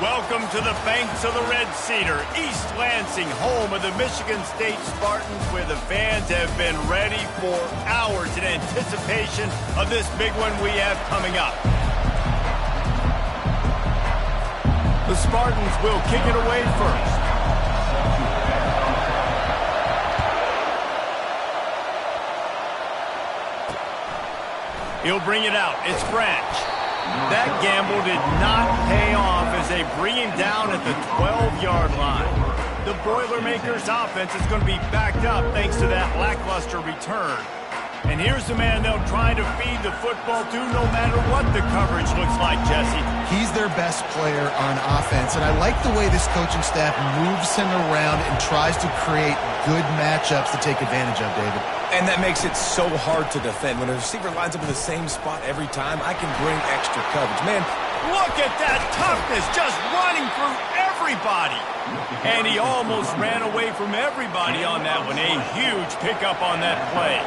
Welcome to the banks of the Red Cedar, East Lansing, home of the Michigan State Spartans, where the fans have been ready for hours in anticipation of this big one we have coming up. The Spartans will kick it away first. He'll bring it out. It's Branch. That gamble did not pay off as they bring him down at the 12-yard line. The Boilermakers offense is going to be backed up thanks to that lackluster return. And here's the man they'll try to feed the football to no matter what the coverage looks like, Jesse. He's their best player on offense, and I like the way this coaching staff moves him around and tries to create good matchups to take advantage of, David. And that makes it so hard to defend. When a receiver lines up in the same spot every time, I can bring extra coverage. Man, look at that toughness, just running through everybody. And he almost ran away from everybody on that one. A huge pickup on that play.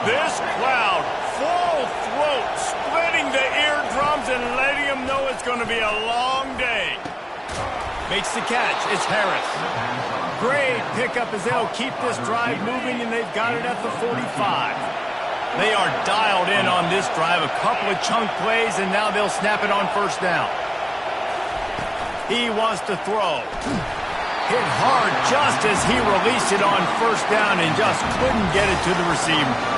This crowd, full throat, splitting the eardrums and letting them know it's going to be a long day. Makes the catch. It's Harris. Great pickup as they'll keep this drive moving, and they've got it at the 45. They are dialed in on this drive. A couple of chunk plays, and now they'll snap it on first down. He wants to throw. Hit hard just as he released it on first down and just couldn't get it to the receiver.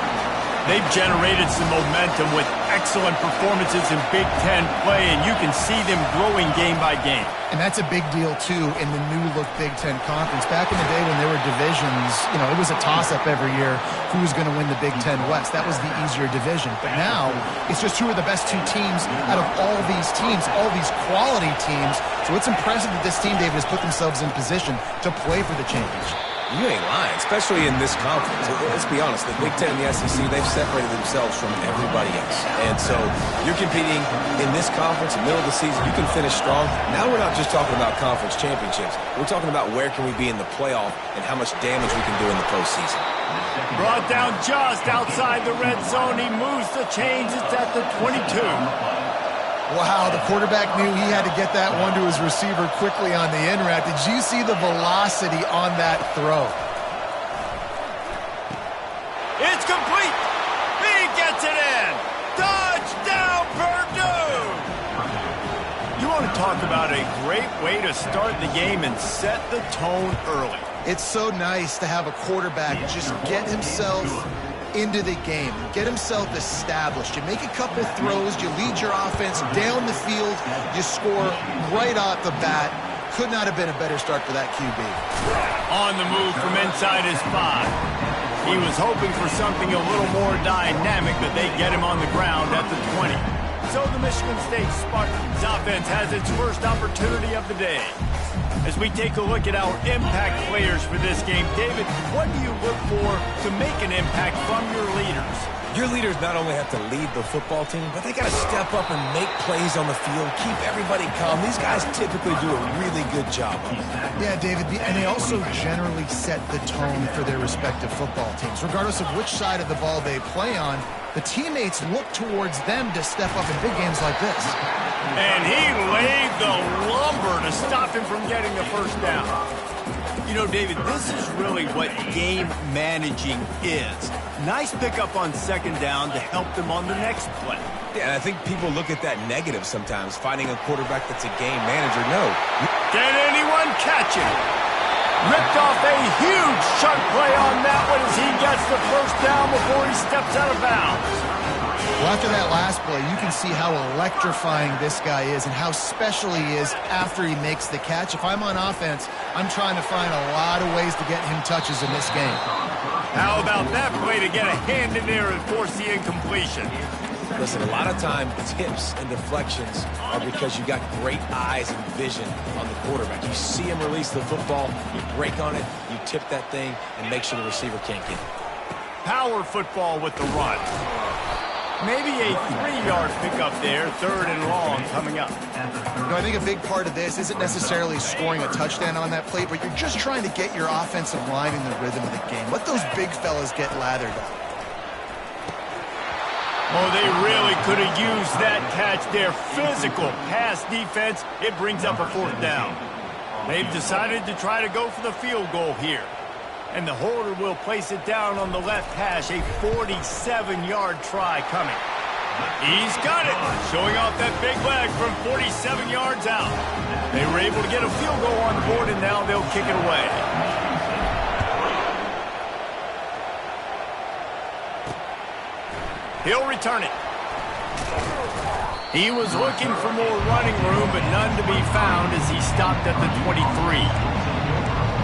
They've generated some momentum with excellent performances in Big Ten play, and you can see them growing game by game. And that's a big deal, too, in the new-look Big Ten Conference. Back in the day when there were divisions, you know, it was a toss-up every year who was going to win the Big Ten West. That was the easier division. But now, it's just who are the best two teams out of all these teams, all these quality teams. So it's impressive that this team, David, has put themselves in position to play for the championship. you ain't lying, especially in this conference. Let's be honest, the Big Ten and the SEC, they've separated themselves from everybody else. And so you're competing in this conference, middle of the season, you can finish strong. Now we're not just talking about conference championships. We're talking about where can we be in the playoff and how much damage we can do in the postseason. Brought down just outside the red zone. He moves the chains. It's at the 22. Wow, the quarterback knew he had to get that one to his receiver quickly on the in route. Did you see the velocity on that throw? It's complete. He gets it in. Touchdown, Purdue. You want to talk about a great way to start the game and set the tone early. It's so nice to have a quarterback just get himself into the game, get himself established. You make a couple throws, you lead your offense down the field, you score right off the bat. Could not have been a better start for that QB. On the move from inside his 5. He was hoping for something a little more dynamic, but they get him on the ground at the 20. So the Michigan State Spartans offense has its first opportunity of the day. As we take a look at our impact players for this game, David, what do you look for to make an impact from your leaders? Your leaders not only have to lead the football team, but they got to step up and make plays on the field, keep everybody calm. These guys typically do a really good job of it. Yeah, David, and they also generally set the tone for their respective football teams. Regardless of which side of the ball they play on, the teammates look towards them to step up in big games like this. And he laid the lumber to stop him from getting the first down. You know, David, this is really what game managing is. Nice pickup on second down to help them on the next play. Yeah, and I think people look at that negative sometimes, finding a quarterback that's a game manager. No. Can anyone catch him? Ripped off a huge chunk play on that one as he gets the first down before he steps out of bounds. Well, after that last play, you can see how electrifying this guy is and how special he is after he makes the catch. If I'm on offense, I'm trying to find a lot of ways to get him touches in this game. How about that play to get a hand in there and force the incompletion? Listen, a lot of time, tips and deflections are because you got great eyes and vision on the quarterback. You see him release the football, you break on it, you tip that thing, and make sure the receiver can't get it. Power football with the run. Maybe a 3-yard pickup there, third and long coming up. You know, I think a big part of this isn't necessarily scoring a touchdown on that play, but you're just trying to get your offensive line in the rhythm of the game. Let those big fellas get lathered up. Oh, they really could have used that catch. Their physical pass defense, it brings up a 4th down. They've decided to try to go for the field goal here. And the holder will place it down on the left hash, a 47-yard try coming. He's got it, showing off that big leg from 47 yards out. They were able to get a field goal on the board, and now they'll kick it away. He'll return it. He was looking for more running room, but none to be found as he stopped at the 23.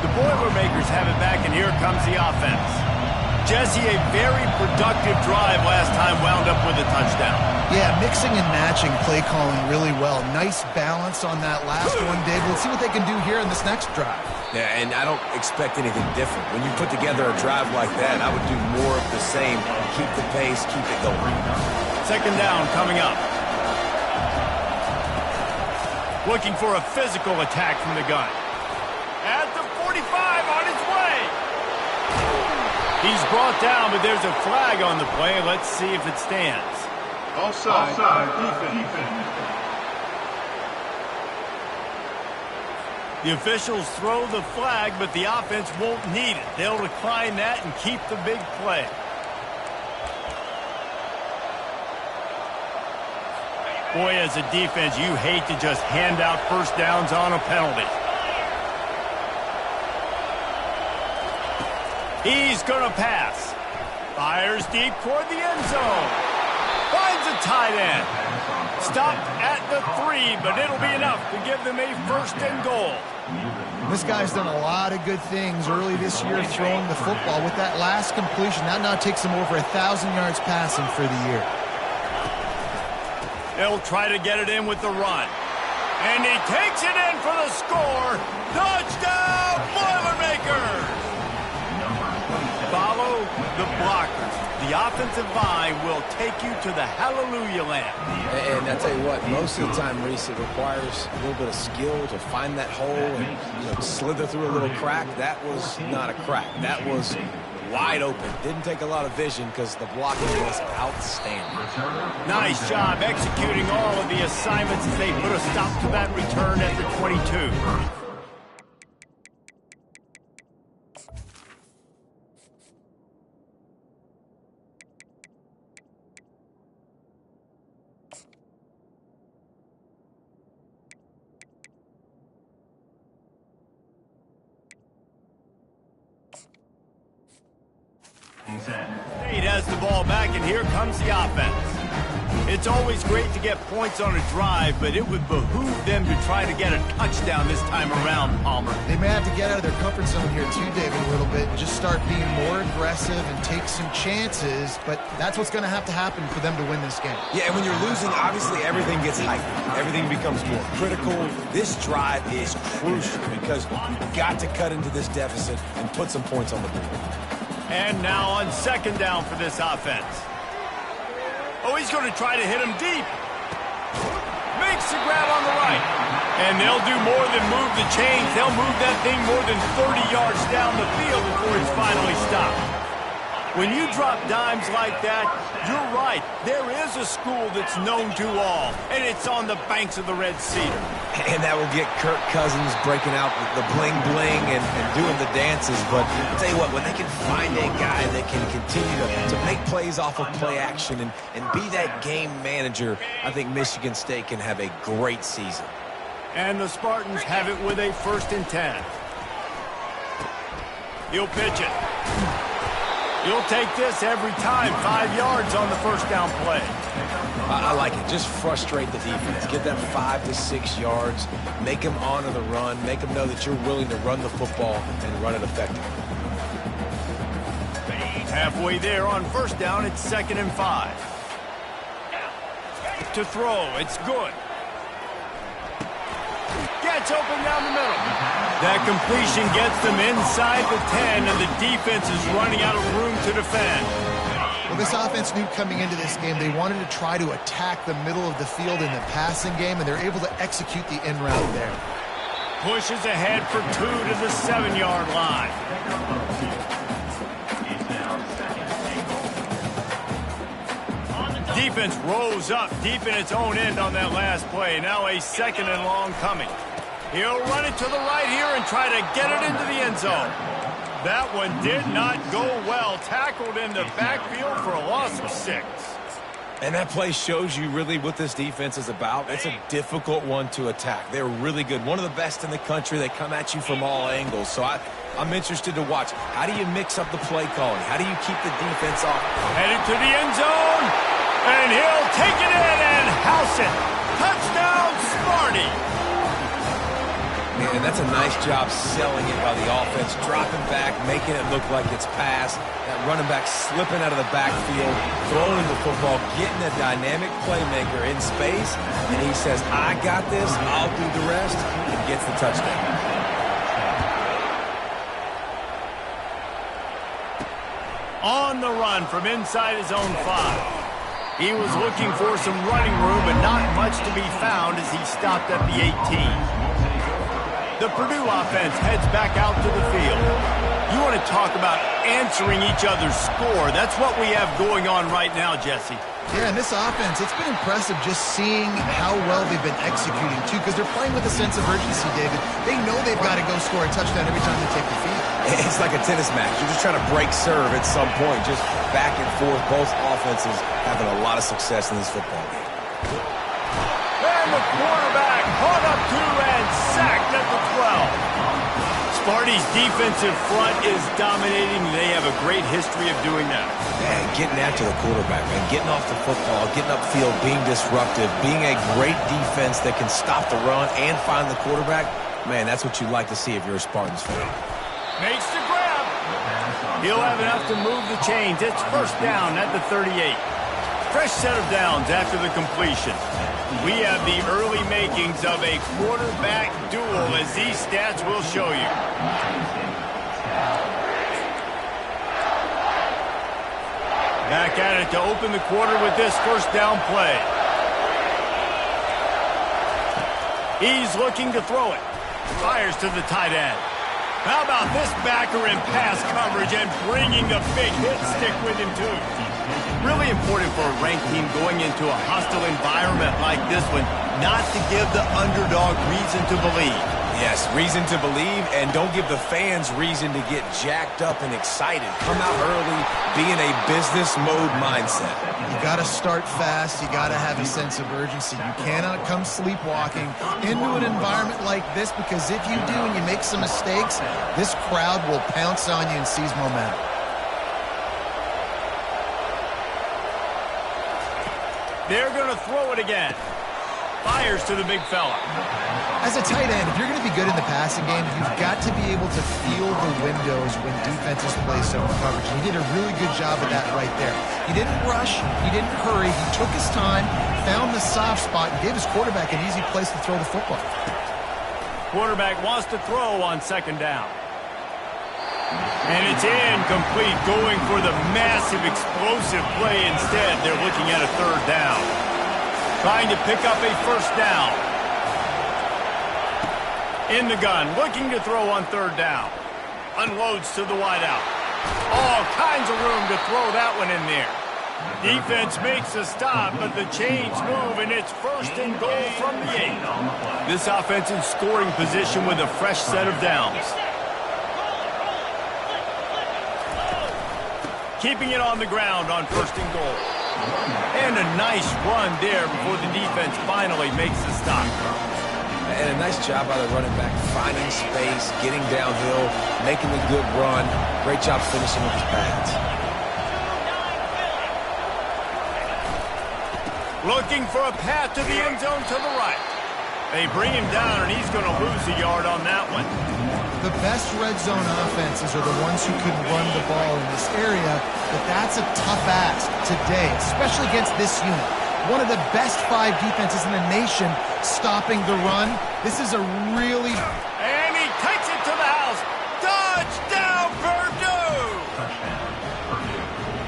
The Boilermakers have it back, and here comes the offense. Jesse, a very productive drive last time, wound up with a touchdown. Yeah, mixing and matching play calling really well. Nice balance on that last one, Dave. Let's see what they can do here in this next drive. Yeah, and I don't expect anything different. When you put together a drive like that, I would do more of the same. Keep the pace, keep it going. 2nd down coming up. Looking for a physical attack from the gun. At the 45, on his way. He's brought down, but there's a flag on the play. Let's see if it stands. Offside defense. The officials throw the flag, but the offense won't need it. They'll decline that and keep the big play. Boy, as a defense, you hate to just hand out 1st downs on a penalty. He's going to pass. Fires deep toward the end zone. Finds a tight end. Stopped at the 3, but it'll be enough to give them a 1st and goal. This guy's done a lot of good things early this year throwing the football. With that last completion, that now takes him over 1,000 yards passing for the year. They'll try to get it in with the run. And he takes it in for the score. Touchdown, Boilermakers! Follow the blockers. The offensive line will take you to the hallelujah land. And I tell you what, most of the time, Reese, it requires a little bit of skill to find that hole and slither through a little crack. That was not a crack. That was wide open. Didn't take a lot of vision because the blocking was outstanding. Nice job executing all of the assignments as they put a stop to that return at the 22. State has the ball back, and here comes the offense. It's always great to get points on a drive, but it would behoove them to try to get a touchdown this time around, Palmer. They may have to get out of their comfort zone here too, David, a little bit, and just start being more aggressive and take some chances, but that's what's going to happen for them to win this game. Yeah, and when you're losing, obviously everything gets heightened. Everything becomes more critical. This drive is crucial because you've got to cut into this deficit and put some points on the board. And now on 2nd down for this offense. Oh, he's going to try to hit him deep. Makes the grab on the right. And they'll do more than move the chains. They'll move that thing more than 30 yards down the field before it's finally stopped. When you drop dimes like that, you're right. There is a school that's known to all, and it's on the banks of the Red Cedar. And that will get Kirk Cousins breaking out the bling-bling and doing the dances. But I'll tell you what, when they can find a guy that can continue to make plays off of play action and be that game manager, I think Michigan State can have a great season. And the Spartans have it with a 1st and 10. He'll pitch it. You'll take this every time. 5 yards on the 1st down play. I like it. Just frustrate the defense. Get them 5 to 6 yards. Make them honor the run. Make them know that you're willing to run the football and run it effectively. Halfway there on 1st down, it's 2nd and 5. To throw, it's good. Gets open down the middle. That completion gets them inside the 10, and the defense is running out of room to defend. Well, this offense knew coming into this game they wanted to try to attack the middle of the field in the passing game, and they're able to execute the in route there. Pushes ahead for 2 to the 7-yard line. defense rose up deep in its own end on that last play. Now a second and long coming. He'll run it to the right here and try to get it into the end zone. That one did not go well. Tackled in the backfield for a loss of 6. And that play shows you really what this defense is about. It's a difficult one to attack. They're really good. One of the best in the country. They come at you from all angles. So I'm interested to watch. How do you mix up the play calling? How do you keep the defense off? Headed to the end zone. And he'll take it in and house it. Touchdown, Smarty. Man, that's a nice job selling it by the offense, dropping back, making it look like it's pass. That running back slipping out of the backfield, throwing the football, getting a dynamic playmaker in space, and he says, I got this, I'll do the rest, and gets the touchdown. On the run from inside his own 5. He was looking for some running room, but not much to be found as he stopped at the 18. The Purdue offense heads back out to the field. You want to talk about answering each other's score. That's what we have going on right now, Jesse. Yeah, and this offense, it's been impressive just seeing how well they've been executing, too, because they're playing with a sense of urgency, David. They know they've got to go score a touchdown every time they take the field. It's like a tennis match. You're just trying to break serve at some point, just back and forth. Both offenses having a lot of success in this football game. And the quarterback caught up to and sacked at the 12. Sparty's defensive front is dominating. They have a great history of doing that. Man, getting after the quarterback, man, getting off the football, getting upfield, being disruptive, being a great defense that can stop the run and find the quarterback. Man, that's what you'd like to see if you're a Spartans fan. Makes the grab. He'll have enough to move the chains. It's first down at the 38. Fresh set of downs after the completion. We have the early makings of a quarterback duel, as these stats will show you. Back at it to open the quarter with this first down play. He's looking to throw it. Fires to the tight end. How about this backer in pass coverage and bringing the big hit stick with him, too? Really important for a ranked team going into a hostile environment like this one not to give the underdog reason to believe. Yes, reason to believe, and don't give the fans reason to get jacked up and excited. Come out early, be in a business mode mindset. You got to start fast. You got to have a sense of urgency. You cannot come sleepwalking into an environment like this, because if you do and you make some mistakes, this crowd will pounce on you and seize momentum. They're going to throw it again. Fires to the big fella. As a tight end, if you're going to be good in the passing game, you've got to be able to feel the windows when defenses play zone coverage. And he did a really good job of that right there. He didn't rush. He didn't hurry. He took his time, found the soft spot, and gave his quarterback an easy place to throw the football. Quarterback wants to throw on second down. And it's incomplete, going for the massive explosive play instead. They're looking at a third down. Trying to pick up a first down. In the gun, looking to throw on third down. Unloads to the wideout. All kinds of room to throw that one in there. Defense makes a stop, but the chains move, and it's first and goal from the 8. This offense in scoring position with a fresh set of downs. Keeping it on the ground on first and goal. And a nice run there before the defense finally makes the stop. And a nice job by the running back, finding space, getting downhill, making a good run. Great job finishing with his pads. Looking for a path to the end zone to the right. They bring him down, and he's going to lose a yard on that one. The best red zone offenses are the ones who can run the ball in this area, but that's a tough ask today, especially against this unit. One of the best 5 defenses in the nation stopping the run. This is a really... And he takes it to the house. Touchdown, Purdue!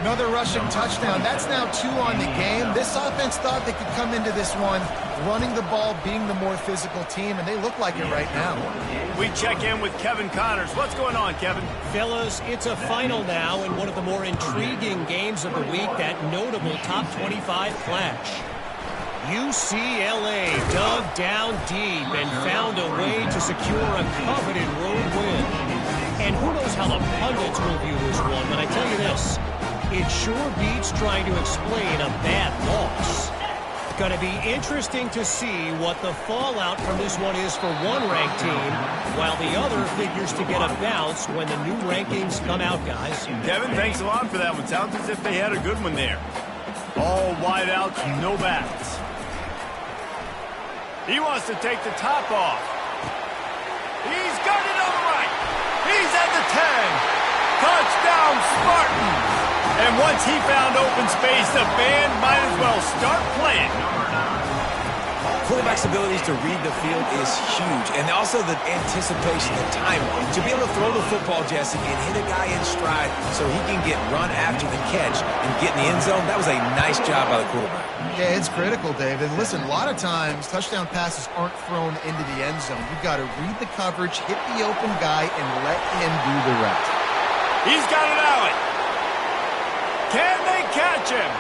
No Another rushing touchdown. That's now 2 on the game. This offense thought they could come into this one running the ball, being the more physical team, and they look like it right now. We check in with Kevin Connors. What's going on, Kevin? Fellas, it's a final now in one of the more intriguing games of the week, that notable top 25 clash. UCLA dug down deep and found a way to secure a coveted road win. And who knows how the pundits will view this one, but I tell you this, it sure beats trying to explain a bad loss. Going to be interesting to see what the fallout from this one is for one ranked team, while the other figures to get a bounce when the new rankings come out, guys. Kevin, thanks a lot for that one. Sounds as if they had a good one there. All wide outs, no backs. He wants to take the top off. He's got it on the right. He's at the 10. Touchdown, Spartans. And once he found open space, the band might as well start playing. Quarterback's abilities to read the field is huge, and also the anticipation, the timing. To be able to throw the football, Jesse, and hit a guy in stride so he can get run after the catch and get in the end zone, that was a nice job by the quarterback. Yeah, it's critical, Dave. And listen, a lot of times, touchdown passes aren't thrown into the end zone. You've got to read the coverage, hit the open guy, and let him do the rest. He's got it out. Can they catch him?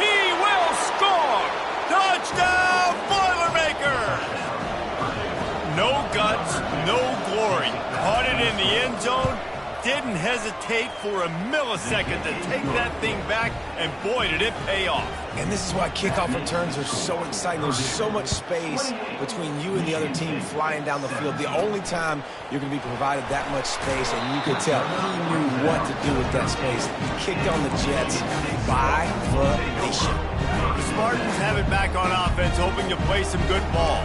He will score! Touchdown, Boilermaker! No guts, no glory. Caught it in the end zone. Didn't hesitate for a millisecond to take that thing back, and boy, did it pay off. And this is why kickoff returns are so exciting. There's so much space between you and the other team flying down the field. The only time you're going to be provided that much space, and you could tell he knew what to do with that space. He kicked on the Jets by the nation. The Spartans have it back on offense, hoping to play some good ball.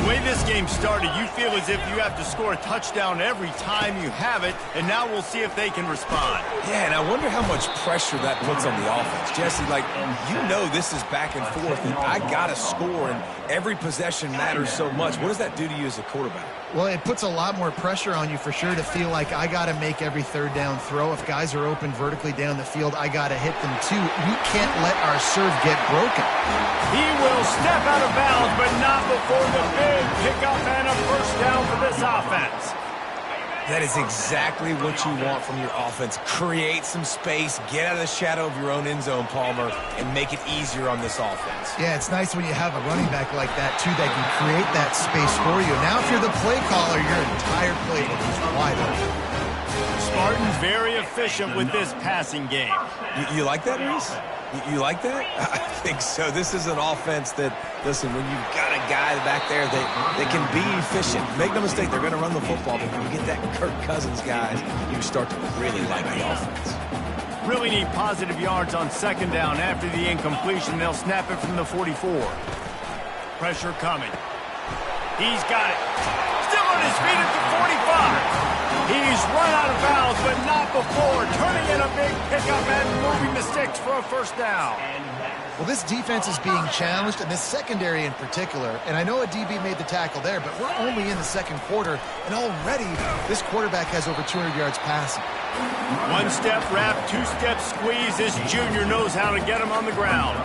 The way this game started, you feel as if you have to score a touchdown every time you have it, and now we'll see if they can respond. Yeah, and I wonder how much pressure that puts on the offense. Jesse, like, you know this is back and forth, and I got to score, and every possession matters so much. What does that do to you as a quarterback? Well, it puts a lot more pressure on you for sure to feel like I got to make every third down throw. If guys are open vertically down the field, I got to hit them too. We can't let our serve get broken. He will step out of bounds, but not before the big pickup and a first down for this offense. That is exactly what you want from your offense. Create some space, get out of the shadow of your own end zone, Palmer, and make it easier on this offense. Yeah, it's nice when you have a running back like that, too, that can create that space for you. Now, if you're the play caller, your entire playbook is wide open. Spartans very efficient with this passing game. You like that, Reese? You like that? I think so. This is an offense that, listen, when you've got a guy back there, they can be efficient. Make no mistake, they're going to run the football, but when you get that Kirk Cousins, guys, you start to really like the offense. Really need positive yards on second down. After the incompletion, they'll snap it from the 44. Pressure coming. He's got it. Still on his feet at the 45. He's run out of bounds, but not before. Turning in a big pickup and moving the sticks for a first down. Well, this defense is being challenged, and this secondary in particular. And I know a DB made the tackle there, but we're only in the second quarter, and already this quarterback has over 200 yards passing. One-step wrap, two-step squeeze. This junior knows how to get him on the ground.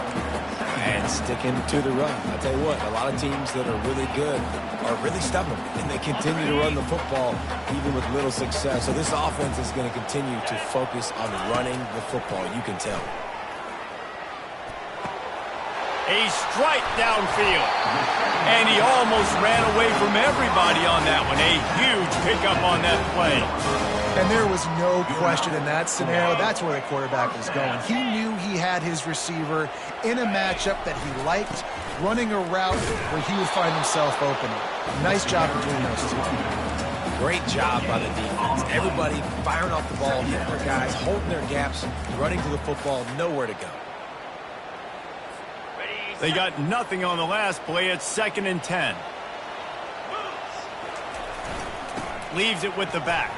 And sticking to the run. I tell you what, a lot of teams that are really good are really stubborn, and they continue to run the football even with little success. So this offense is going to continue to focus on running the football. You can tell. A strike downfield. And he almost ran away from everybody on that one. A huge pickup on that play. And there was no question in that scenario. That's where the quarterback was going. He knew he had his receiver in a matchup that he liked, running a route where he would find himself open. Nice job between those two. Great job by the defense. Everybody firing off the ball, hitting their guys, holding their gaps, running to the football, nowhere to go. They got nothing on the last play. It's 2nd and 10. Leaves it with the back.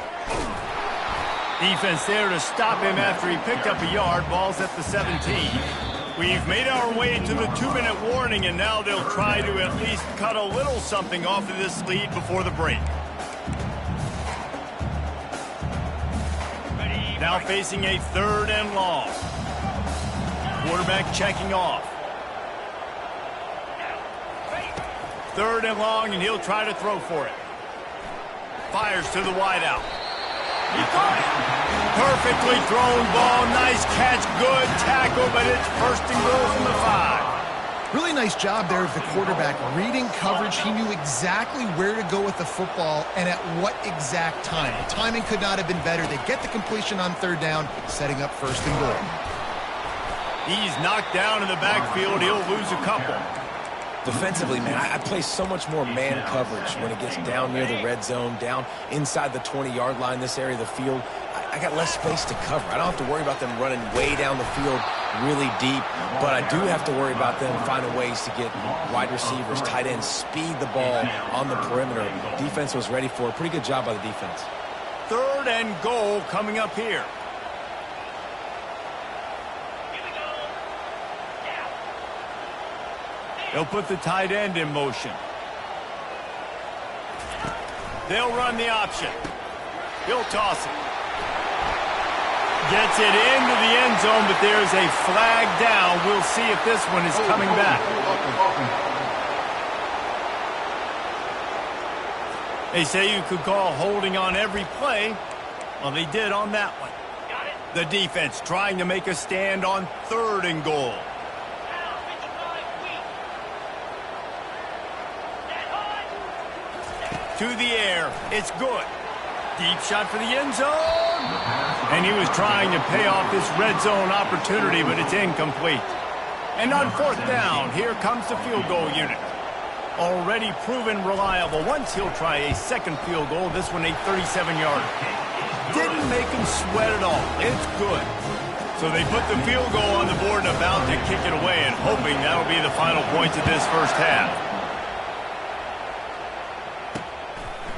Defense there to stop him after he picked up a yard. Ball's at the 17. We've made our way to the 2-minute warning, and now they'll try to at least cut a little something off of this lead before the break. Now facing a 3rd and long. Quarterback checking off. 3rd and long, and he'll try to throw for it. Fires to the wideout. He caught it. Perfectly thrown ball. Nice catch. Good tackle, but it's 1st and goal from the 5. Really nice job there of the quarterback reading coverage. He knew exactly where to go with the football and at what exact time. The timing could not have been better. They get the completion on 3rd down, setting up 1st and goal. He's knocked down in the backfield. He'll lose a couple. Defensively, man, I play so much more man coverage when it gets down near the red zone, down inside the 20-yard line, this area of the field. I got less space to cover. I don't have to worry about them running way down the field really deep, but I do have to worry about them finding ways to get wide receivers, tight ends, speed the ball on the perimeter. Defense was ready for it. Pretty good job by the defense. 3rd and goal coming up here. They'll put the tight end in motion. They'll run the option. He'll toss it. Gets it into the end zone, but there's a flag down. We'll see if this one is coming back. They say you could call holding on every play. Well, they did on that one. The defense trying to make a stand on 3rd and goal. To the air. It's good. Deep shot for the end zone. And he was trying to pay off this red zone opportunity, but it's incomplete. And on 4th down, here comes the field goal unit. Already proven reliable. Once he'll try a 2nd field goal, this one a 37-yarder. Didn't make him sweat at all. It's good. So they put the field goal on the board and about to kick it away, and hoping that'll be the final points of this 1st half.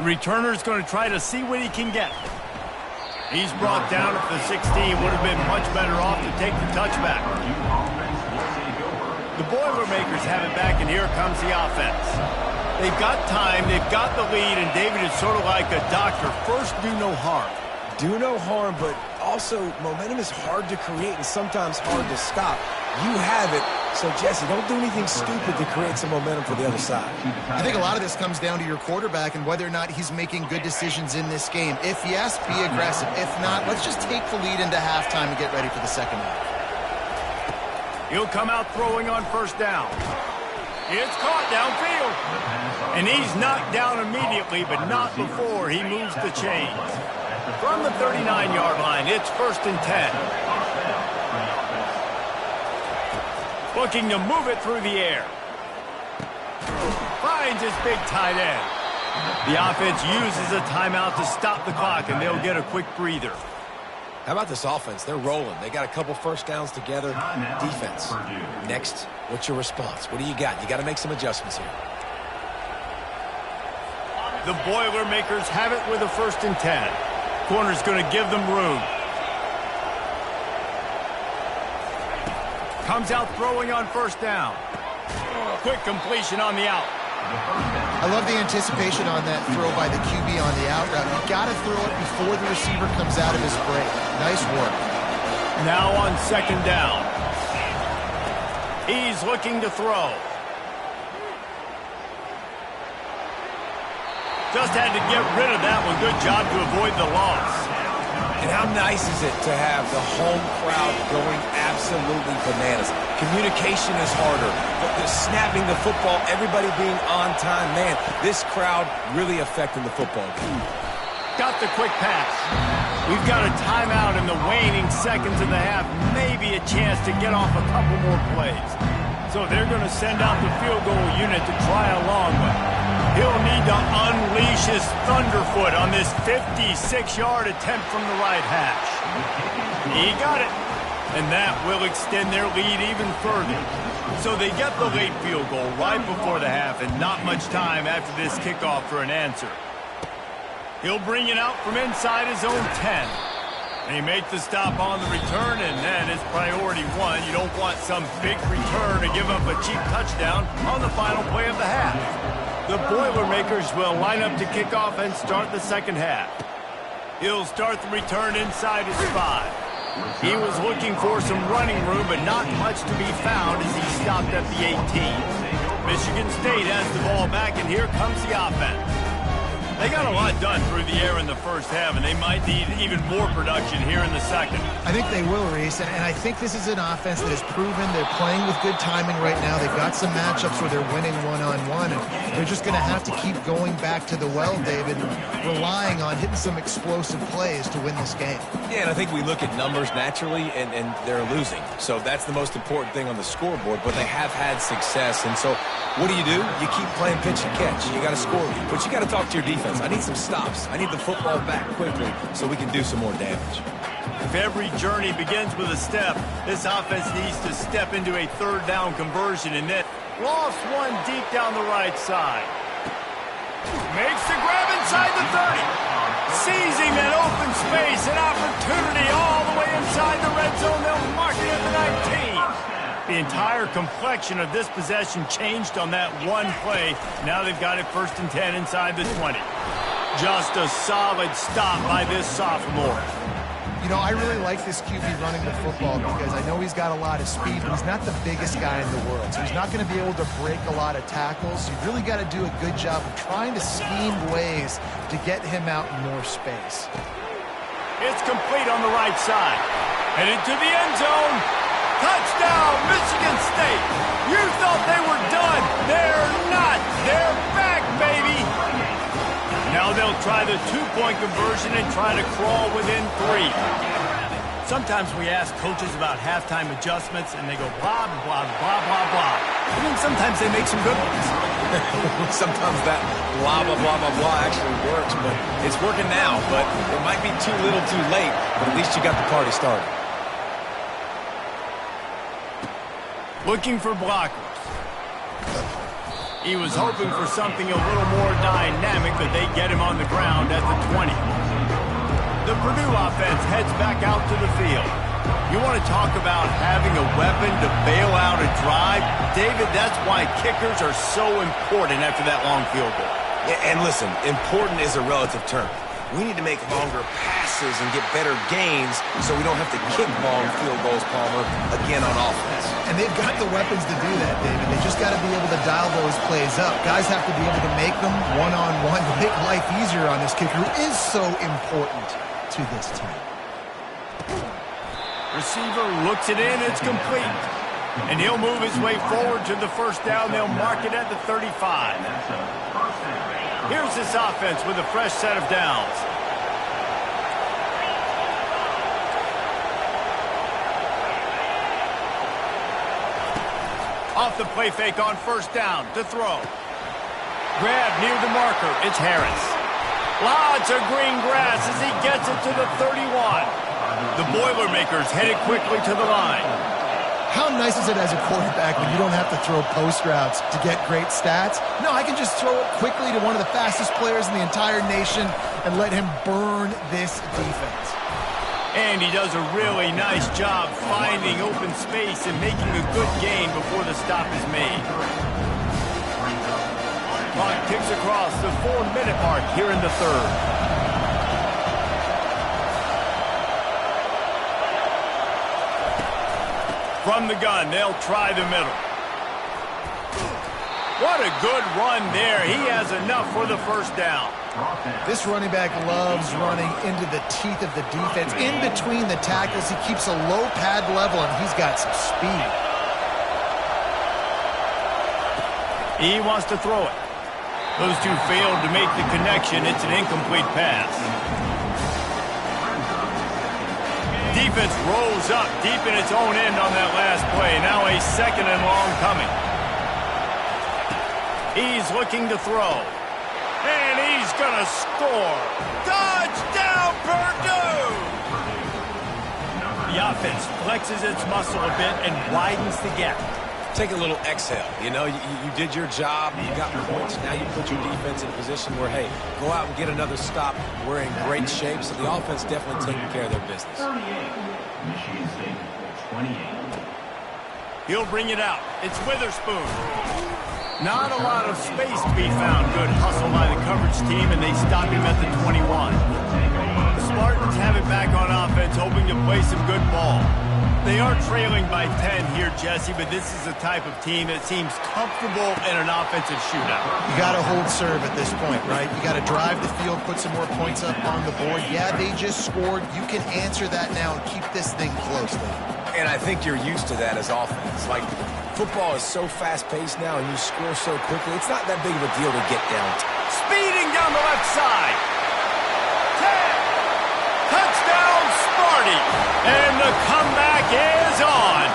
Returner's going to try to see what he can get. He's brought down at the 16. Would have been much better off to take the touchback. The Boilermakers have it back, and here comes the offense. They've got time, they've got the lead, and David is sort of like a doctor. First, do no harm. Do no harm, but also momentum is hard to create and sometimes hard to stop. You have it, so Jesse, don't do anything stupid to create some momentum for the other side. I think a lot of this comes down to your quarterback and whether or not he's making good decisions in this game. If yes, be aggressive. If not, let's just take the lead into halftime and get ready for the 2nd half. He'll come out throwing on 1st down. It's caught downfield. And he's knocked down immediately, but not before he moves the chains. From the 39-yard line, it's 1st and 10. Looking to move it through the air. Finds his big tight end. The offense uses a timeout to stop the clock, and they'll get a quick breather. How about this offense? They're rolling. They got a couple 1st downs together. Defense. Next, what's your response? What do you got? You got to make some adjustments here. The Boilermakers have it with a 1st and 10. Corner's going to give them room. Comes out throwing on 1st down. Quick completion on the out. I love the anticipation on that throw by the QB on the out route. You got to throw it before the receiver comes out of his break. Nice work. Now on 2nd down. He's looking to throw. Just had to get rid of that one. Good job to avoid the loss. And how nice is it to have the home crowd going absolutely bananas? Communication is harder. The snapping the football, everybody being on time. Man, this crowd really affecting the football game. Got the quick pass. We've got a timeout in the waning seconds of the half. Maybe a chance to get off a couple more plays. So they're going to send out the field goal unit to try a long one. He'll need to unleash his thunderfoot on this 56-yard attempt from the right hash. He got it. And that will extend their lead even further. So they get the late field goal right before the half, and not much time after this kickoff for an answer. He'll bring it out from inside his own 10. And he makes the stop on the return, and then it's priority 1. You don't want some big return to give up a cheap touchdown on the final play of the half. The Boilermakers will line up to kick off and start the 2nd half. He'll start the return inside his 5. He was looking for some running room, but not much to be found as he stopped at the 18. Michigan State has the ball back, and here comes the offense. They got a lot done through the air in the first half, and they might need even more production here in the second. I think they will, Reese, and I think this is an offense that has proven they're playing with good timing right now. They've got some matchups where they're winning one-on-one, and they're just going to have to keep going back to the well, David, and relying on hitting some explosive plays to win this game. Yeah, and I think we look at numbers naturally, and they're losing. So that's the most important thing on the scoreboard, but they have had success. And so what do? You keep playing pitch and catch. You got to score, but you got to talk to your defense. I need some stops. I need the football back quickly so we can do some more damage. If every journey begins with a step, this offense needs to step into a third down conversion, and then lost one deep down the right side. Makes the grab inside the 30. Seizing that open space, an opportunity all the way inside the red zone. They'll mark it at the 19. The entire complexion of this possession changed on that one play. Now they've got it 1st and 10 inside the 20. Just a solid stop by this sophomore. You know, I really like this QB running the football because I know he's got a lot of speed, but he's not the biggest guy in the world. So he's not going to be able to break a lot of tackles. You really got to do a good job of trying to scheme ways to get him out in more space. It's complete on the right side. Headed to the end zone. Touchdown, Michigan State. You thought they were done. They're not. They're back, baby. Now they'll try the 2-point conversion and try to crawl within 3. Sometimes we ask coaches about halftime adjustments, and they go blah, blah, blah, blah, blah. And then sometimes they make some good ones. Sometimes that blah, blah, blah, blah, blah actually works, but it's working now. But it might be too little too late, but at least you got the party started. Looking for blockers. He was hoping for something a little more dynamic, but they get him on the ground at the 20. The Purdue offense heads back out to the field. You want to talk about having a weapon to bail out a drive? David, that's why kickers are so important after that long field goal. And listen, important is a relative term. We need to make longer passes and get better gains so we don't have to kick long field goals, Palmer, again on offense. And they've got the weapons to do that, David. They just got to be able to dial those plays up. Guys have to be able to make them one-on-one to make life easier on this kicker who is so important to this team. Receiver looks it in. It's complete. And he'll move his way forward to the 1st down. They'll mark it at the 35. Here's this offense with a fresh set of downs. Off the play fake on 1st down to throw. Grab near the marker. It's Harris. Lots of green grass as he gets it to the 31. The Boilermakers headed quickly to the line. How nice is it as a quarterback when you don't have to throw post routes to get great stats? No, I can just throw it quickly to one of the fastest players in the entire nation and let him burn this defense. And he does a really nice job finding open space and making a good gain before the stop is made. Clock ticks across the 4-minute mark here in the 3rd. From the gun, they'll try the middle. What a good run there. He has enough for the 1st down. This running back loves running into the teeth of the defense. In between the tackles, he keeps a low pad level, and he's got some speed. He wants to throw it. Those two failed to make the connection. It's an incomplete pass. Defense rolls up deep in its own end on that last play. Now a 2nd and long coming. He's looking to throw. And he's going to score. Touchdown, Purdue! The offense flexes its muscle a bit and widens the gap. Take a little exhale. You know, you did your job. You got points. Now you put your defense in a position where, hey, go out and get another stop. We're in great shape, so the offense definitely taking care of their business. 38, Michigan State, 28. He'll bring it out. It's Witherspoon. Not a lot of space to be found. Good hustle by the coverage team, and they stop him at the 21. Spartans have it back on offense, hoping to play some good ball. They are trailing by 10 here, Jesse, but this is the type of team that seems comfortable in an offensive shootout. You got to hold serve at this point, right? You got to drive the field, put some more points up on the board. Yeah, they just scored. You can answer that now and keep this thing close, though. And I think you're used to that as offense. Like, football is so fast-paced now, and you score so quickly. It's not that big of a deal to get down. Speeding down the left side. 10. Touchdown, Sparty. And the comeback is on.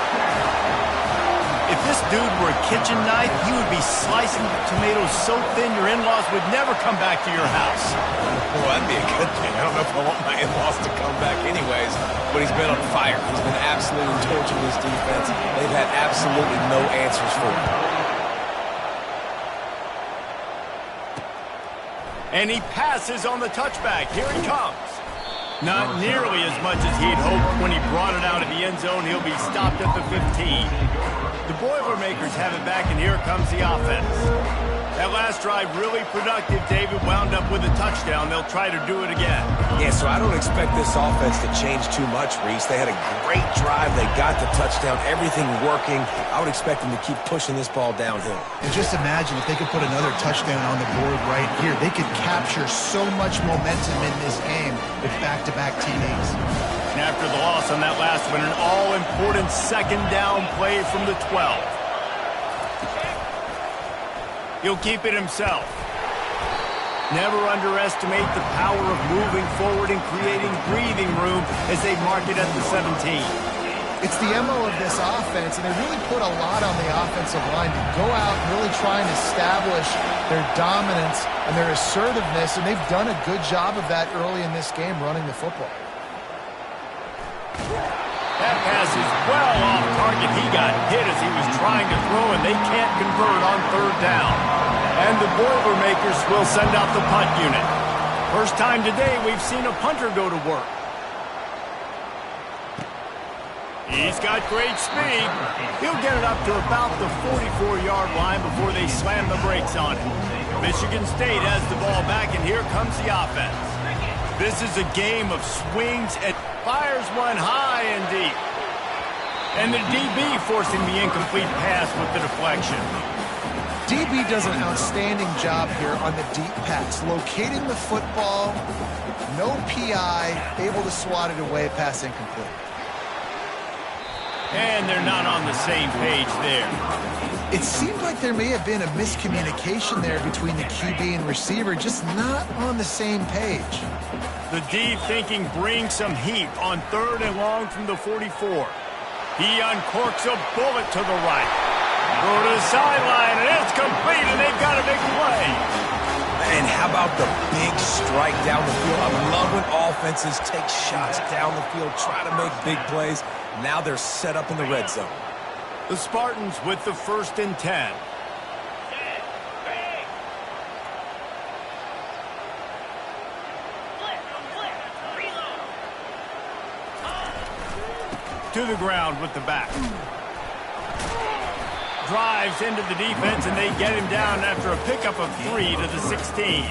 If this dude were a kitchen knife, he would be slicing tomatoes so thin your in-laws would never come back to your house. Well, that'd be a good thing. I don't know if I want my in-laws to come back anyways, but he's been on fire. He's been absolutely torching this defense. They've had absolutely no answers for him. And he passes on the touchback. Here he comes. Not nearly as much as he'd hoped when he brought it out of the end zone. He'll be stopped at the 15. The Boilermakers have it back, and here comes the offense. That last drive really productive. David wound up with a touchdown. They'll try to do it again. Yeah, so I don't expect this offense to change too much, Reese. They had a great drive. They got the touchdown. Everything working. I would expect them to keep pushing this ball downhill. And just imagine if they could put another touchdown on the board right here. They could capture so much momentum in this game with back-to-back TDs. And after the loss on that last one, an all-important second down play from the 12. He'll keep it himself. Never underestimate the power of moving forward and creating breathing room as they mark it at the 17. It's the MO of this offense, and they really put a lot on the offensive line to go out and really try and establish their dominance and their assertiveness, and they've done a good job of that early in this game running the football. That pass is well off target. He got hit as he was trying to throw, and they can't convert on third down. And the Boilermakers will send out the punt unit. First time today we've seen a punter go to work. He's got great speed. He'll get it up to about the 44-yard line before they slam the brakes on him. Michigan State has the ball back, and here comes the offense. This is a game of swings and fires one high and deep. And the DB forcing the incomplete pass with the deflection. DB does an outstanding job here on the deep pass, locating the football, no PI, able to swat it away, pass incomplete. And they're not on the same page there. It seemed like there may have been a miscommunication there between the QB and receiver, just not on the same page. The D thinking brings some heat on third and long from the 44. He uncorks a bullet to the right. Go to the sideline, and it's complete, and they've got a big play. And how about the big strike down the field? I love when offenses take shots down the field, try to make big plays. Now they're set up in the red zone. The Spartans with the 1st and 10. To the ground with the back. Drives into the defense, and they get him down after a pickup of 3 to the 16.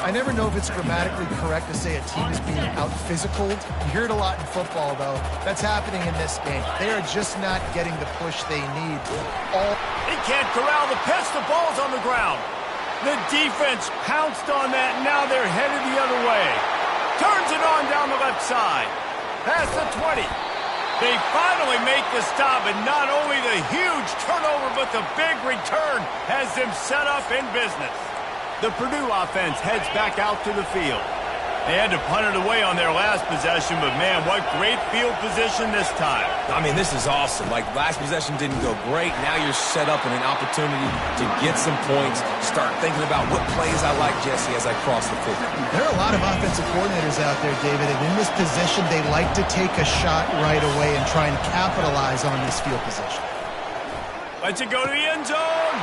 I never know if it's grammatically correct to say a team is being out-physicaled. You hear it a lot in football, though. That's happening in this game. They are just not getting the push they need. He can't corral the pitch. The ball's on the ground. The defense pounced on that, and now they're headed the other way. Turns it on down the left side. Past the 20. They finally make the stop, and not only the huge turnover, but the big return has them set up in business. The Purdue offense heads back out to the field. They had to punt it away on their last possession, but man, what great field position this time. I mean, this is awesome. Like, last possession didn't go great. Now you're set up in an opportunity to get some points, start thinking about what plays I like, Jesse, as I cross the field. There are a lot of offensive coordinators out there, David, and in this position, they like to take a shot right away and try and capitalize on this field position. Lets it go to the end zone,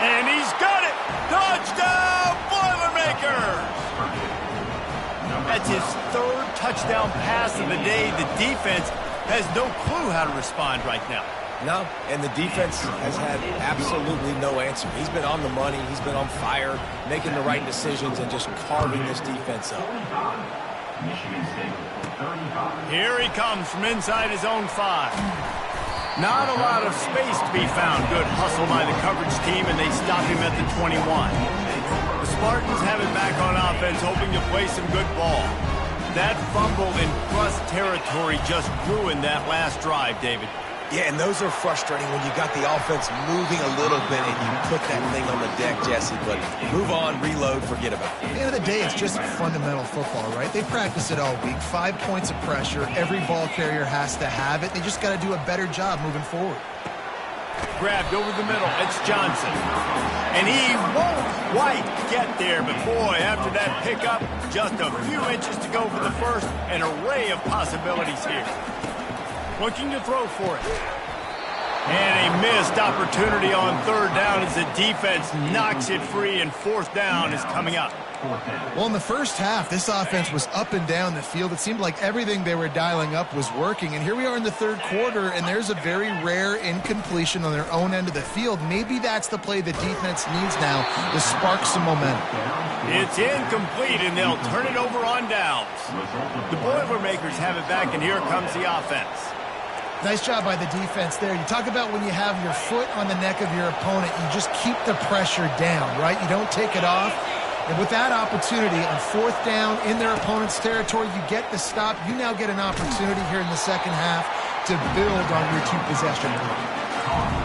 and he's got it. Touchdown, Boilermakers! That's his 3rd touchdown pass of the day. The defense has no clue how to respond right now. No, and the defense has had absolutely no answer. He's been on the money. He's been on fire, making the right decisions and just carving this defense up. Michigan State, 35. Here he comes from inside his own 5. Not a lot of space to be found. Good hustle by the coverage team, and they stop him at the 21. The Spartans have it back on offense, hoping to play some good ball. That fumble in plus territory just ruined that last drive, David. Yeah, and those are frustrating when you got the offense moving a little bit and you put that thing on the deck, Jesse. But move on, reload, forget about it. At the end of the day, it's just fundamental football, right? They practice it all week. 5 points of pressure. Every ball carrier has to have it. They just got to do a better job moving forward. Grabbed over the middle. It's Johnson. And he won't quite get there. But, boy, after that pickup, just a few inches to go for the first. An array of possibilities here. Looking to throw for it. And a missed opportunity on 3rd down as the defense knocks it free, and 4th down is coming up. Well, in the first half, this offense was up and down the field. It seemed like everything they were dialing up was working. And here we are in the 3rd quarter, and there's a very rare incompletion on their own end of the field. Maybe that's the play the defense needs now to spark some momentum. It's incomplete, and they'll turn it over on downs. The Boilermakers have it back, and here comes the offense. Nice job by the defense there. You talk about when you have your foot on the neck of your opponent, you just keep the pressure down, right? You don't take it off. And with that opportunity on 4th down in their opponent's territory, you get the stop. You now get an opportunity here in the second half to build on your 2-possession run.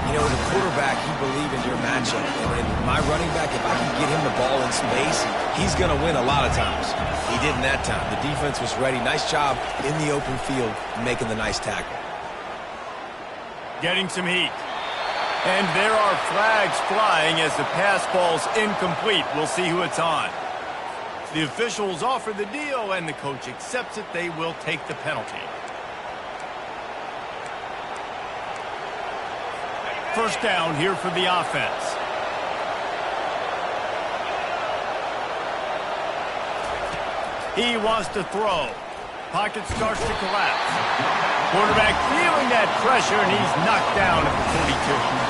You know, as a quarterback, you believe in your matchup. And my running back, if I can get him the ball in space, he's going to win a lot of times. He didn't that time. The defense was ready. Nice job in the open field making the nice tackle. Getting some heat. And there are flags flying as the pass ball's incomplete. We'll see who it's on. The officials offer the deal, and the coach accepts it. They will take the penalty. First down here for the offense. He wants to throw. Pocket starts to collapse. Quarterback feeling that pressure, and he's knocked down at the 42.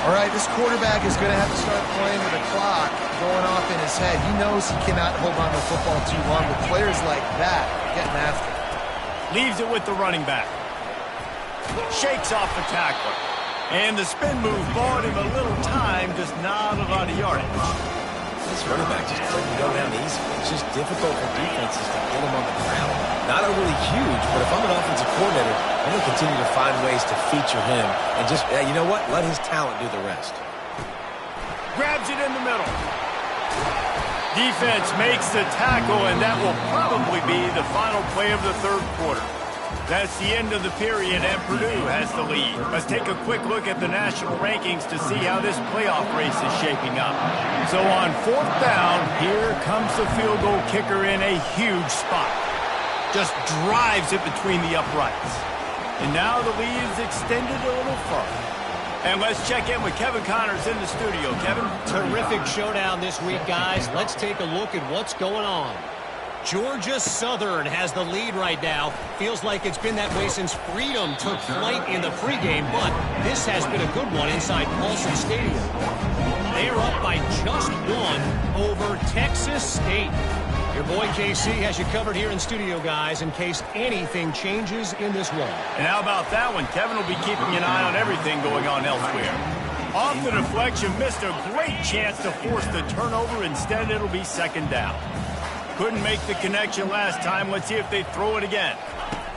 All right, this quarterback is going to have to start playing with the clock going off in his head. He knows he cannot hold on to the football too long, with players like that getting after him. Leaves it with the running back. Shakes off the tackler. And the spin move bought him a little time, just not a lot of yardage. This running back just doesn't go down easy. It's just difficult for defenses to get him on the ground. Not overly huge, but if I'm an offensive coordinator, I'm going to continue to find ways to feature him and just, you know what, let his talent do the rest. Grabs it in the middle. Defense makes the tackle, and that will probably be the final play of the 3rd quarter. That's the end of the period, and Purdue has the lead. Let's take a quick look at the national rankings to see how this playoff race is shaping up. So on 4th down, here comes the field goal kicker in a huge spot. Just drives it between the uprights. And now the lead is extended a little further. And let's check in with Kevin Connors in the studio. Kevin? Terrific showdown this week, guys. Let's take a look at what's going on. Georgia Southern has the lead right now. Feels like it's been that way since Freedom took flight in the pregame, but this has been a good one inside Paulson Stadium. They are up by just 1 over Texas State. Your boy KC has you covered here in studio, guys, in case anything changes in this one. And how about that one? Kevin will be keeping an eye on everything going on elsewhere. Off the deflection, missed a great chance to force the turnover. Instead, it'll be 2nd down. Couldn't make the connection last time. Let's see if they throw it again.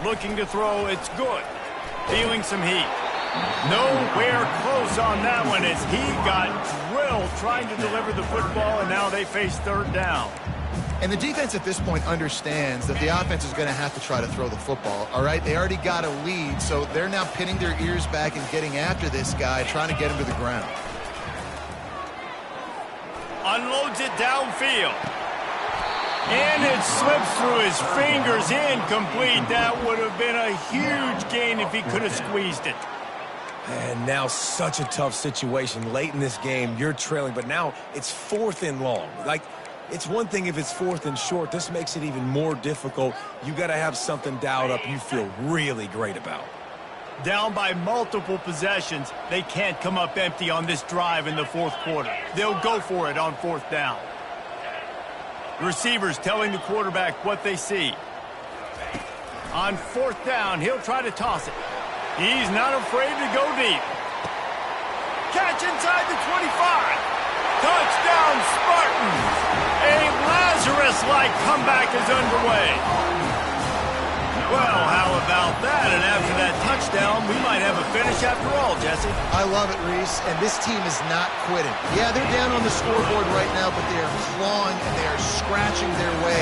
Looking to throw. It's good. Feeling some heat. Nowhere close on that one as he got drilled trying to deliver the football, and now they face 3rd down. And the defense at this point understands that the offense is going to have to try to throw the football, all right? They already got a lead, so they're now pinning their ears back and getting after this guy, trying to get him to the ground. Unloads it downfield. And it slips through his fingers, incomplete. That would have been a huge gain if he could have squeezed it. And now such a tough situation. Late in this game, you're trailing, but now it's 4th and long. Like, it's one thing if it's 4th and short. This makes it even more difficult. You got to have something dialed up you feel really great about. Down by multiple possessions, they can't come up empty on this drive in the 4th quarter. They'll go for it on 4th down. Receivers telling the quarterback what they see. On 4th down, he'll try to toss it. He's not afraid to go deep. Catch inside the 25. Touchdown, Spartans. A Lazarus-like comeback is underway. Well, how about that? And after that touchdown, we might have a finish after all, Jesse. I love it, Reese, and this team is not quitting. Yeah, they're down on the scoreboard right now, but they are clawing and they are scratching their way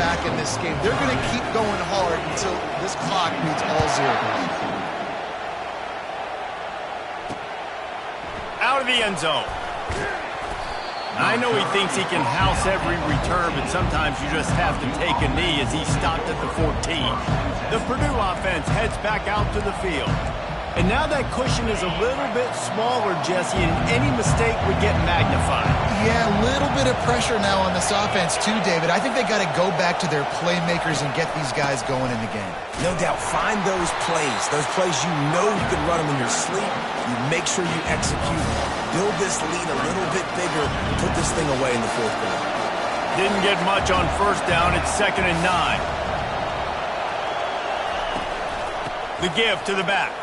back in this game. They're going to keep going hard until this clock reads all zeros. Out of the end zone. I know he thinks he can house every return, but sometimes you just have to take a knee as he stopped at the 14. The Purdue offense heads back out to the field. And now that cushion is a little bit smaller, Jesse, and any mistake would get magnified. Yeah, a little bit of pressure now on this offense too, David. I think they got to go back to their playmakers and get these guys going in the game. No doubt, find those plays you know you can run them in your sleep. You make sure you execute. Build this lead a little bit bigger. Put this thing away in the 4th quarter. Didn't get much on 1st down. It's 2nd and 9. The give to the back.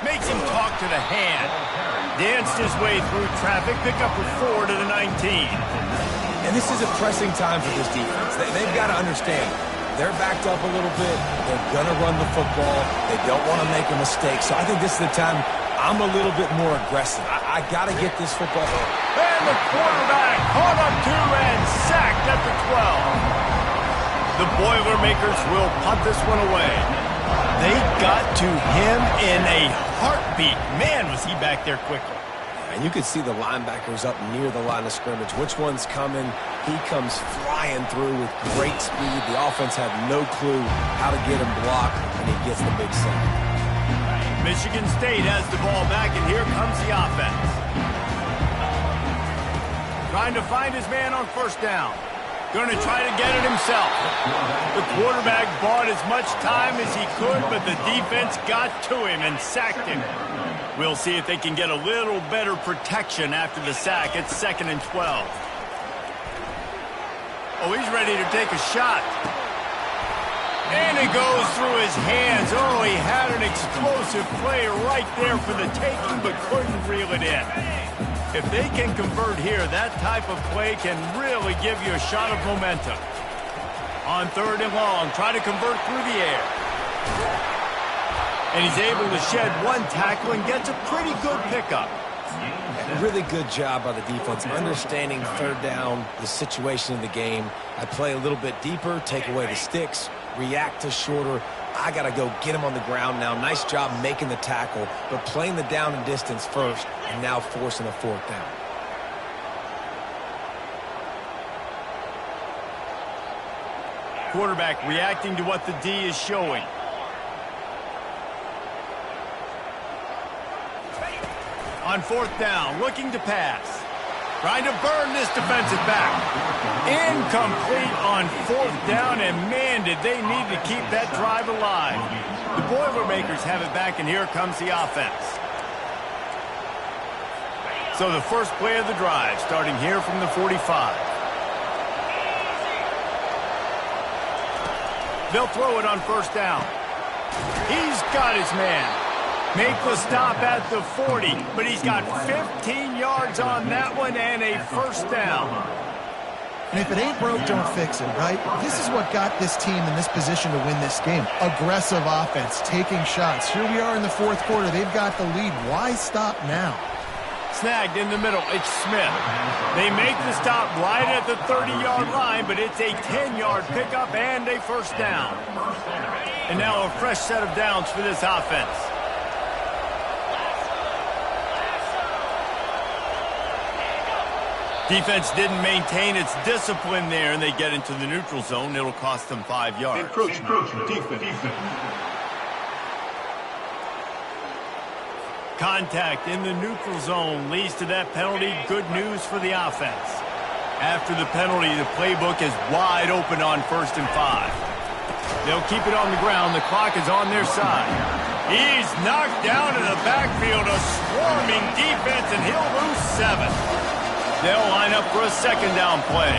Makes him talk to the hand. Danced his way through traffic. Pick up a 4 to the 19. And this is a pressing time for this defense. They've got to understand. They're backed up a little bit. They're going to run the football. They don't want to make a mistake. So I think this is the time I'm a little bit more aggressive. I got to get this football. And the quarterback caught up to and sacked at the 12. The Boilermakers will punt this one away. They got to him in a heartbeat. Man, was he back there quickly. And you could see the linebackers up near the line of scrimmage. Which one's coming? He comes flying through with great speed. The offense had no clue how to get him blocked, and he gets the big sack. Michigan State has the ball back, and here comes the offense. Trying to find his man on 1st down. Going to try to get it himself. The quarterback bought as much time as he could, but the defense got to him and sacked him. We'll see if they can get a little better protection after the sack. It's 2nd and 12. Oh, he's ready to take a shot. And it goes through his hands. Oh, he had an explosive play right there for the taking, but couldn't reel it in. If they can convert here, that type of play can really give you a shot of momentum. On 3rd and long, try to convert through the air. And he's able to shed one tackle and gets a pretty good pickup. Really good job by the defense, understanding 3rd down, the situation in the game. I play a little bit deeper, take away the sticks, react to shorter. I got to go get him on the ground now. Nice job making the tackle, but playing the down and distance first, and now forcing a 4th down. Quarterback reacting to what the D is showing. On 4th down, looking to pass. Trying to burn this defensive back. Incomplete on 4th down, and man, did they need to keep that drive alive. The Boilermakers have it back, and here comes the offense. So the first play of the drive, starting here from the 45. They'll throw it on 1st down. He's got his man. Make the stop at the 40, but he's got 15 yards on that one and a 1st down. And if it ain't broke, don't fix it, right? This is what got this team in this position to win this game. Aggressive offense, taking shots. Here we are in the 4th quarter. They've got the lead. Why stop now? Snagged in the middle. It's Smith. They make the stop right at the 30-yard line, but it's a 10-yard pickup and a 1st down. And now a fresh set of downs for this offense. Defense didn't maintain its discipline there, and they get into the neutral zone. It'll cost them 5 yards. Encroachment defense. Contact in the neutral zone leads to that penalty. Good news for the offense. After the penalty, the playbook is wide open on 1st and 5. They'll keep it on the ground. The clock is on their side. He's knocked down in the backfield. A swarming defense, and he'll lose 7. They'll line up for a 2nd down play.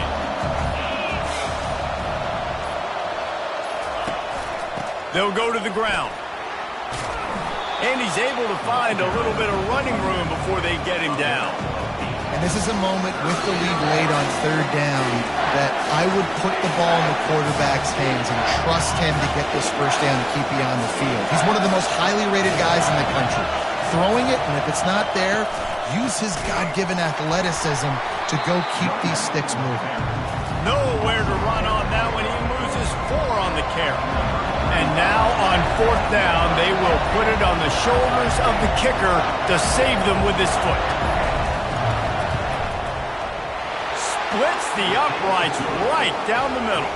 They'll go to the ground. And he's able to find a little bit of running room before they get him down. And this is a moment with the lead late on third down that I would put the ball in the quarterback's hands and trust him to get this first down and keep you on the field. He's one of the most highly rated guys in the country. Throwing it, and if it's not there, use his God-given athleticism to go keep these sticks moving. Nowhere to run on that when he loses 4 on the carry. And now on fourth down, they will put it on the shoulders of the kicker to save them with his foot. Splits the uprights right down the middle.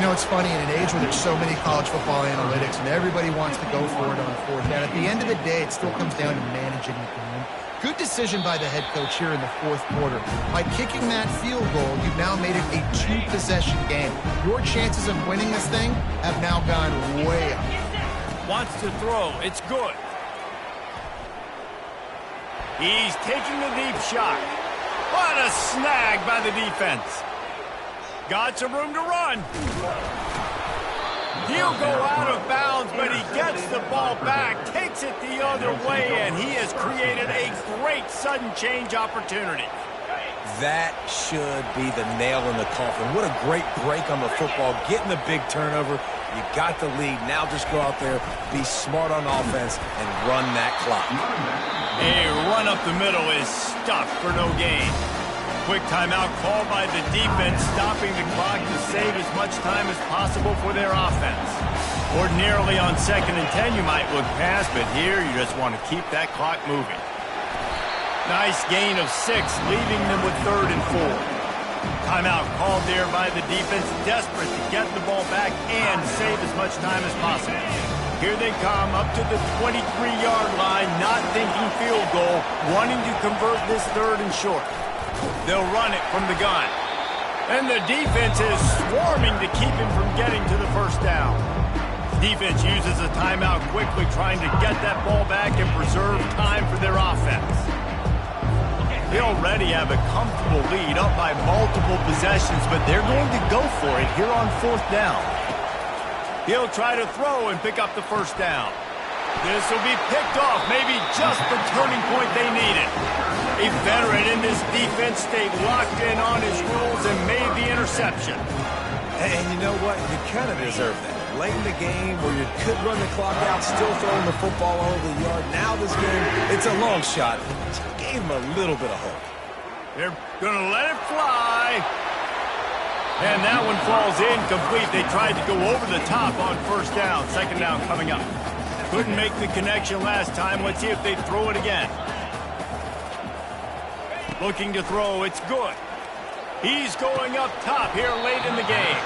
You know, it's funny, in an age where there's so many college football analytics and everybody wants to go for it on fourth down, at the end of the day, it still comes down to managing the game. Good decision by the head coach here in the fourth quarter. By kicking that field goal, you've now made it a 2-possession game. Your chances of winning this thing have now gone way up. Wants to throw. It's good. He's taking a deep shot. What a snag by the defense. Got some room to run. He'll go out of bounds, but he gets the ball back, takes it the other way, and he has created a great sudden change opportunity. That should be the nail in the coffin. What a great break on the football. Getting the big turnover. You got the lead. Now just go out there, be smart on offense, and run that clock. A run up the middle is stuffed for no gain. Quick timeout called by the defense, stopping the clock to save as much time as possible for their offense. Ordinarily on 2nd and 10, you might look past, but here you just want to keep that clock moving. Nice gain of 6, leaving them with 3rd and 4. Timeout called there by the defense, desperate to get the ball back and save as much time as possible. Here they come up to the 23-yard line, not thinking field goal, wanting to convert this 3rd and short. They'll run it from the gun. And the defense is swarming to keep him from getting to the first down. Defense uses a timeout quickly, trying to get that ball back and preserve time for their offense. They already have a comfortable lead, up by multiple possessions, but they're going to go for it here on 4th down. He'll try to throw and pick up the first down. This will be picked off, maybe just the turning point they needed. A veteran in this defense stayed locked in on his rules and made the interception. And you know what? You kind of deserve that. Late in the game where you could run the clock out, still throwing the football over the yard. Now this game, it's a long shot. Just gave him a little bit of hope. They're going to let it fly. And that one falls incomplete. They tried to go over the top on first down. 2nd down coming up. Couldn't make the connection last time. Let's see if they throw it again. Looking to throw. It's good. He's going up top here late in the game.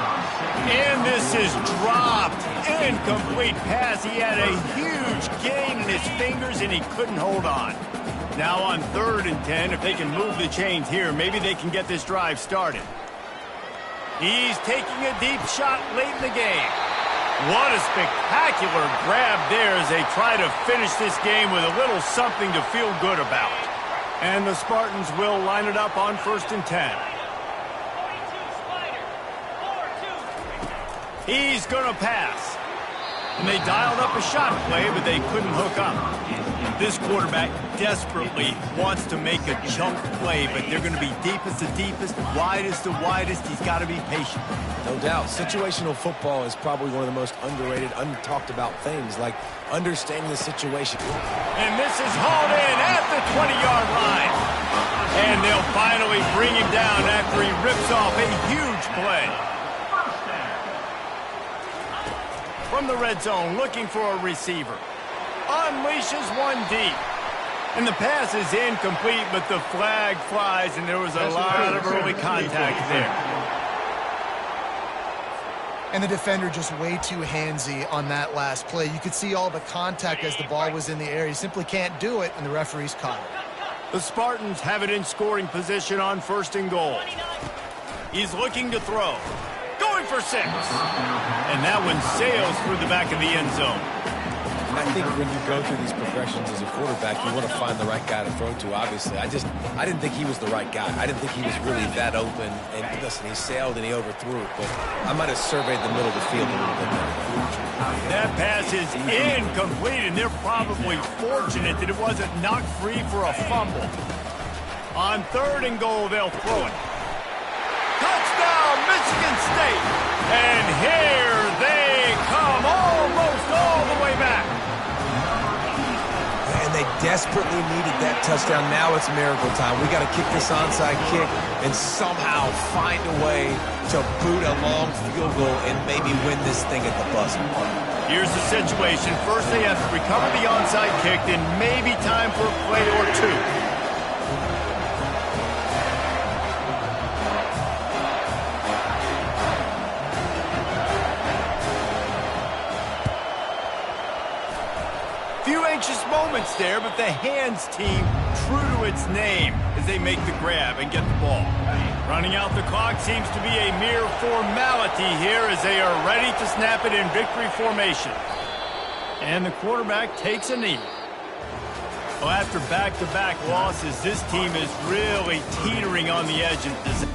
And this is dropped. Incomplete pass. He had a huge gain in his fingers, and he couldn't hold on. Now on 3rd and 10, if they can move the chains here, maybe they can get this drive started. He's taking a deep shot late in the game. What a spectacular grab there as they try to finish this game with a little something to feel good about. And the Spartans will line it up on 1st and 10. He's going to pass. And they dialed up a shot play, but they couldn't hook up. This quarterback desperately wants to make a chunk play, but they're going to be deepest to deepest, widest to widest. He's got to be patient. No doubt. Situational football is probably one of the most underrated, untalked about things, like understanding the situation. And this is hauled in at the 20-yard line. And they'll finally bring him down after he rips off a huge play. From the red zone, looking for a receiver. Unleashes one deep. And the pass is incomplete, but the flag flies, and there was a lot of early contact there. And the defender just way too handsy on that last play. You could see all the contact as the ball was in the air. He simply can't do it, and the referee's caught it. The Spartans have it in scoring position on 1st and goal. He's looking to throw. Going for 6. And that one sails through the back of the end zone. Now I think when you go through these progressions as a quarterback, you want to find the right guy to throw to, obviously. I didn't think he was the right guy. I didn't think he was really that open. And listen, he sailed and he overthrew it, but I might have surveyed the middle of the field a little bit more. That pass is incomplete, and they're probably fortunate that it wasn't knocked free for a fumble. On 3rd and goal, they'll throw it. Touchdown, Michigan State! And here they come, almost all the way back. And they desperately needed that touchdown. Now it's miracle time. We got to kick this onside kick and somehow find a way to boot a long field goal and maybe win this thing at the buzzer. Here's the situation. First they have to recover the onside kick, then maybe time for a play or two. Few anxious moments there, but the hands team true to its name as they make the grab and get the ball. Running out the clock seems to be a mere formality here as they are ready to snap it in victory formation. And the quarterback takes a knee. Well, after back-to-back losses, this team is really teetering on the edge of disaster.